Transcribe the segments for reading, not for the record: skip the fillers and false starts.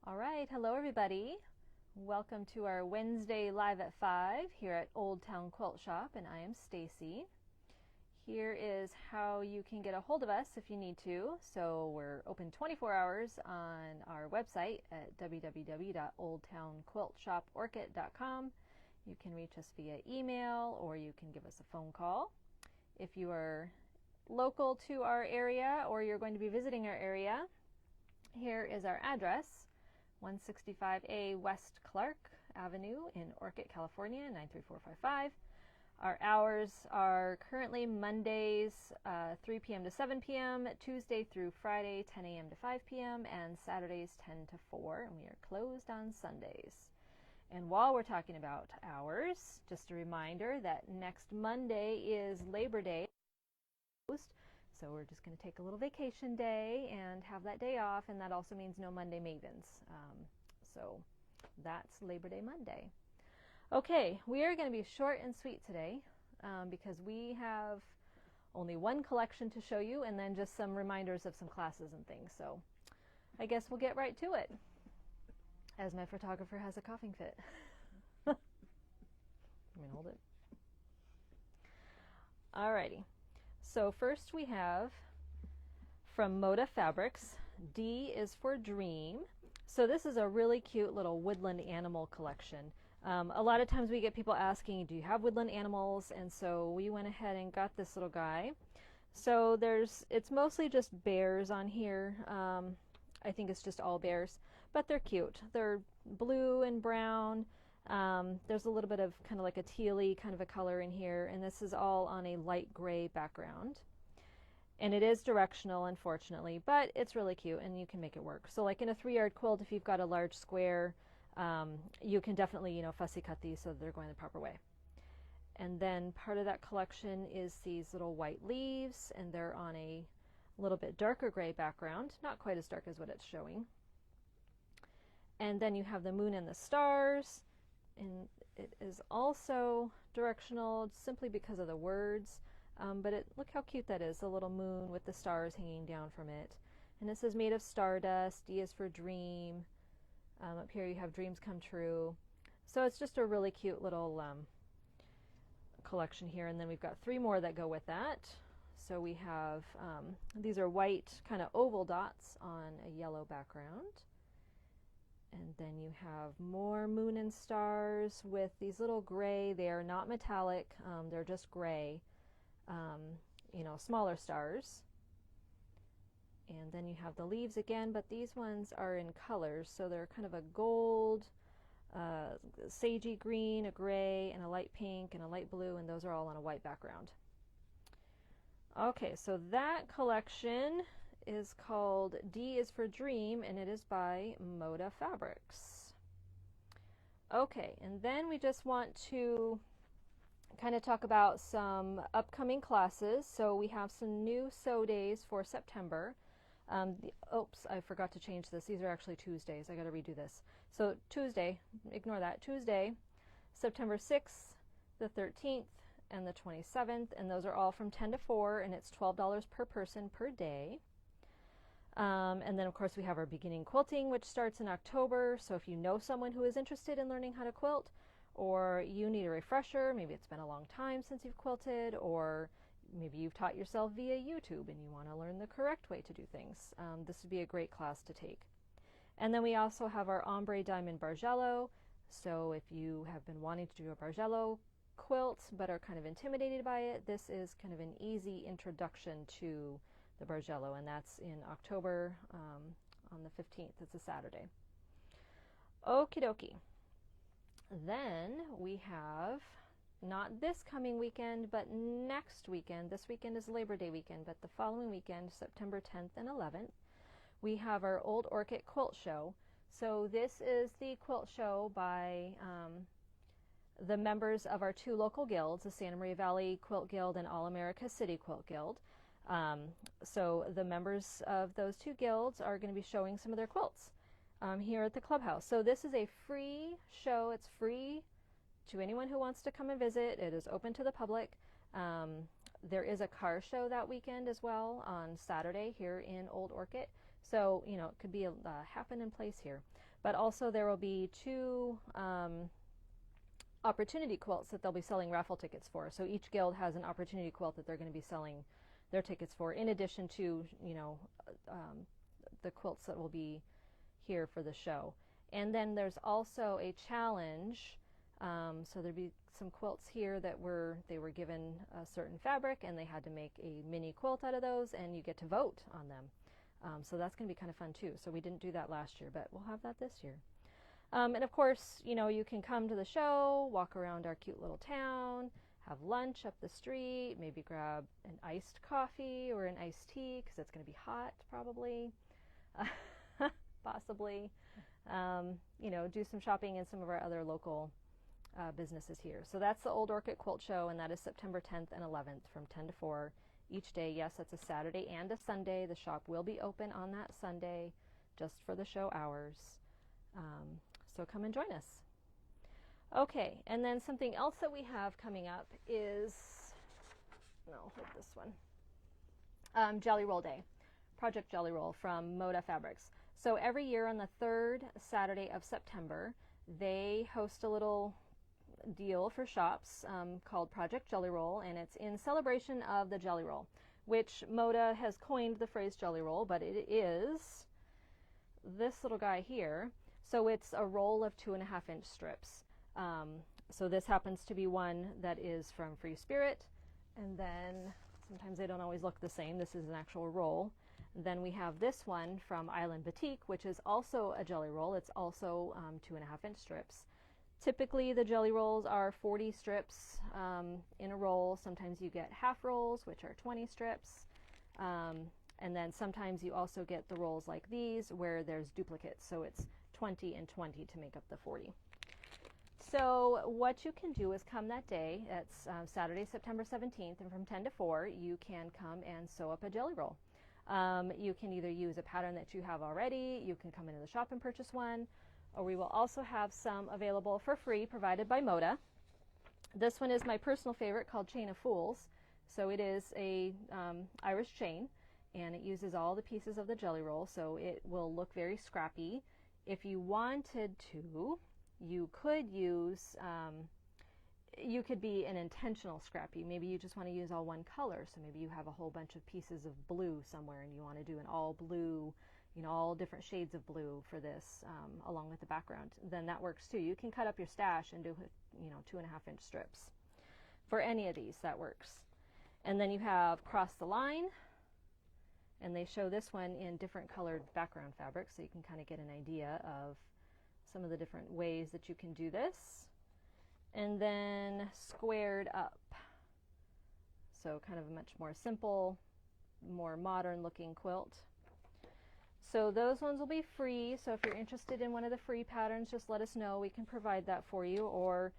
All right, hello everybody. Welcome to our Wednesday Live at 5 here at Old Town Quilt Shop, and I am Stacy. Here is how you can get a hold of us if you need to. So we're open 24 hours on our website at www.oldtownquiltshoporchid.com. You can reach us via email or you can give us a phone call. If you are local to our area or you're going to be visiting our area, here is our address. 165A West Clark Avenue in Orchid, California, 93455. Our hours are currently Mondays 3 p.m. to 7 p.m., Tuesday through Friday 10 a.m. to 5 p.m., and Saturdays 10 to 4, and we are closed on Sundays. And while we're talking about hours, just a reminder that next Monday is Labor Day. So we're just going to take a little vacation day and have that day off, and that also means no Monday Mavens. So that's Labor Day Monday. Okay, we are going to be short and sweet today because we have only one collection to show you and then just some reminders of some classes and things. So I guess we'll get right to it, as my photographer has a coughing fit. I'm going to hold it. Alrighty. So first we have from Moda Fabrics, D is for Dream. So this is a really cute little woodland animal collection. A lot of times we get people asking, do you have woodland animals? And so we went ahead and got this little guy. So it's mostly just bears on here. I think it's just all bears, but they're cute. They're blue and brown. There's a little bit of kind of like a tealy kind of a color in here, and this is all on a light gray background. And it is directional, unfortunately, but it's really cute and you can make it work. So like in a 3-yard quilt, if you've got a large square, you can definitely, fussy cut these so they're going the proper way. And then part of that collection is these little white leaves, and they're on a little bit darker gray background, not quite as dark as what it's showing. And then you have the moon and the stars. And it is also directional simply because of the words, but look how cute that is, the little moon with the stars hanging down from it. And this is made of stardust. D is for dream. Up here you have dreams come true. So it's just a really cute little collection here, and then we've got 3 more that go with that. So we have, these are white kind of oval dots on a yellow background. And then you have more moon and stars with these little gray. They are not metallic. They're just gray, smaller stars. And then you have the leaves again, but these ones are in colors. So they're kind of a gold, sagey green, a gray, and a light pink, and a light blue, and those are all on a white background. Okay, so that collection is called D is for Dream, and it is by Moda Fabrics. Okay, and then we just want to kind of talk about some upcoming classes. So we have some new sew days for September. Oops, I forgot to change this. These are actually Tuesdays. I got to redo this. So Tuesday, ignore that. Tuesday, September 6th, the 13th, and the 27th, and those are all from 10 to 4, and it's $12 per person per day. And then of course we have our beginning quilting, which starts in October. So if you know someone who is interested in learning how to quilt, or you need a refresher, maybe it's been a long time since you've quilted, or maybe you've taught yourself via YouTube and you want to learn the correct way to do things, this would be a great class to take. And then we also have our ombre diamond bargello. So if you have been wanting to do a bargello quilt but are kind of intimidated by it, this is kind of an easy introduction to the bargello, and that's in October on the 15th. It's a Saturday. Okie dokie. Then we have, not this coming weekend, but next weekend. This weekend is Labor Day weekend, but the following weekend, September 10th and 11th, we have our Old Orchid Quilt Show. So this is the quilt show by the members of our 2 local guilds, the Santa Maria Valley Quilt Guild and All America City Quilt Guild. So the members of those 2 guilds are going to be showing some of their quilts here at the clubhouse. So this is a free show. It's free to anyone who wants to come and visit. It is open to the public. There is a car show that weekend as well on Saturday here in Old Orchid. So, you know, it could be a happening place here. But also there will be 2 opportunity quilts that they'll be selling raffle tickets for. So each guild has an opportunity quilt that they're going to be selling their tickets for, in addition to, the quilts that will be here for the show. And then there's also a challenge. So there'd be some quilts here that they were given a certain fabric, and they had to make a mini quilt out of those, and you get to vote on them. So that's going to be kind of fun too. So we didn't do that last year, but we'll have that this year. And of course, you can come to the show, walk around our cute little town, have lunch up the street, maybe grab an iced coffee or an iced tea, because it's going to be hot probably, possibly. Do some shopping in some of our other local businesses here. So that's the Old Orchid Quilt Show, and that is September 10th and 11th from 10 to 4 each day. Yes, that's a Saturday and a Sunday. The shop will be open on that Sunday just for the show hours. So come and join us. Okay, and then something else that we have coming up is, hold this one, Jelly Roll Day, Project Jelly Roll from Moda Fabrics. So every year on the 3rd Saturday of September, they host a little deal for shops called Project Jelly Roll, and it's in celebration of the Jelly Roll, which Moda has coined the phrase Jelly Roll, but it is this little guy here. So it's a roll of 2.5-inch strips. So this happens to be one that is from Free Spirit, and then sometimes they don't always look the same. This is an actual roll. Then we have this one from Island Boutique, which is also a jelly roll. It's also 2.5-inch strips. Typically the jelly rolls are 40 strips in a roll. Sometimes you get half rolls, which are 20 strips. And then sometimes you also get the rolls like these where there's duplicates. So it's 20 and 20 to make up the 40. So what you can do is come that day. It's Saturday, September 17th, and from 10 to 4, you can come and sew up a jelly roll. You can either use a pattern that you have already, you can come into the shop and purchase one, or we will also have some available for free provided by Moda. This one is my personal favorite, called Chain of Fools. So it is a Irish chain, and it uses all the pieces of the jelly roll, so it will look very scrappy. If you wanted to, you could use, you could be an intentional scrappy. Maybe you just want to use all one color, so maybe you have a whole bunch of pieces of blue somewhere and you want to do an all blue, all different shades of blue for this along with the background. Then that works too. You can cut up your stash and do 2.5-inch strips. For any of these, that works. And then you have Cross the Line, and they show this one in different colored background fabrics, so you can kind of get an idea of some of the different ways that you can do this. And then Squared Up, so kind of a much more simple, more modern looking quilt. So those ones will be free, so if you're interested in one of the free patterns, just let us know. We can provide that for you, or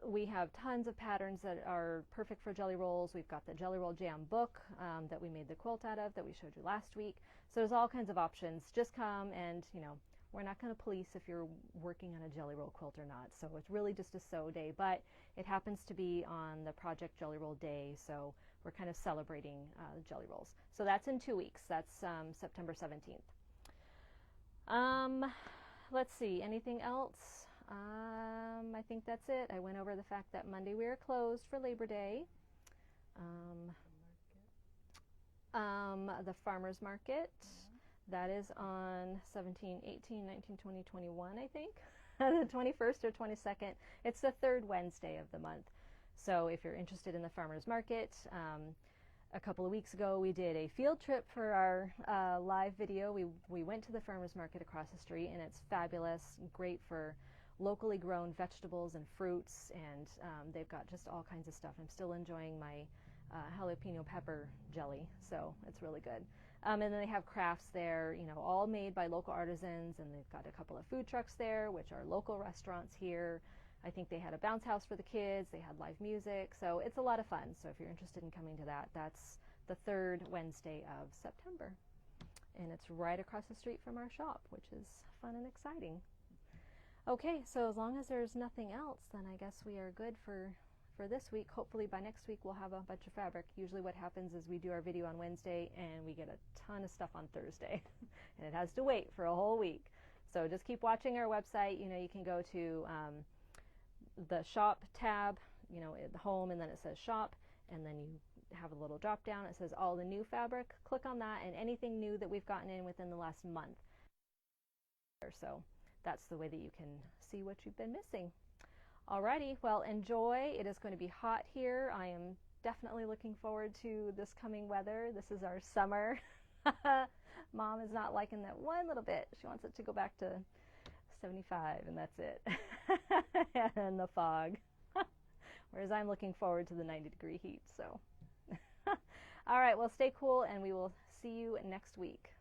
we have tons of patterns that are perfect for jelly rolls. We've got the Jelly Roll Jam book that we made the quilt out of that we showed you last week. So there's all kinds of options. Just come, and we're not going to police if you're working on a jelly roll quilt or not. So it's really just a sew day, but it happens to be on the Project Jelly Roll Day, so we're kind of celebrating jelly rolls. So that's in 2 weeks. That's September 17th. Let's see, anything else? I think that's it. I went over the fact that Monday we are closed for Labor Day. The farmer's market, that is on 17, 18, 19, 20, 21, I think. The 21st or 22nd. It's the 3rd Wednesday of the month. So if you're interested in the farmer's market, a couple of weeks ago we did a field trip for our live video. We went to the farmer's market across the street, and it's fabulous, great for locally grown vegetables and fruits, and they've got just all kinds of stuff. I'm still enjoying my jalapeno pepper jelly, so it's really good. And then they have crafts there, all made by local artisans, and they've got a couple of food trucks there, which are local restaurants here. I think they had a bounce house for the kids, they had live music, so it's a lot of fun. So if you're interested in coming to that, that's the 3rd Wednesday of September. And it's right across the street from our shop, which is fun and exciting. Okay, so as long as there's nothing else, then I guess we are good for this week. Hopefully by next week we'll have a bunch of fabric. Usually what happens is we do our video on Wednesday and we get a ton of stuff on Thursday and it has to wait for a whole week. So just keep watching our website. You know, you can go to the shop tab, you know, at the home, and then it says shop, and then you have a little drop down. It says all the new fabric. Click on that, and anything new that we've gotten in within the last month or so. That's the way that you can see what you've been missing. Alrighty, well, enjoy. It is going to be hot here. I am definitely looking forward to this coming weather. This is our summer. Mom is not liking that one little bit. She wants it to go back to 75, and that's it. And the fog. Whereas I'm looking forward to the 90-degree heat. So, all right, well, stay cool, and we will see you next week.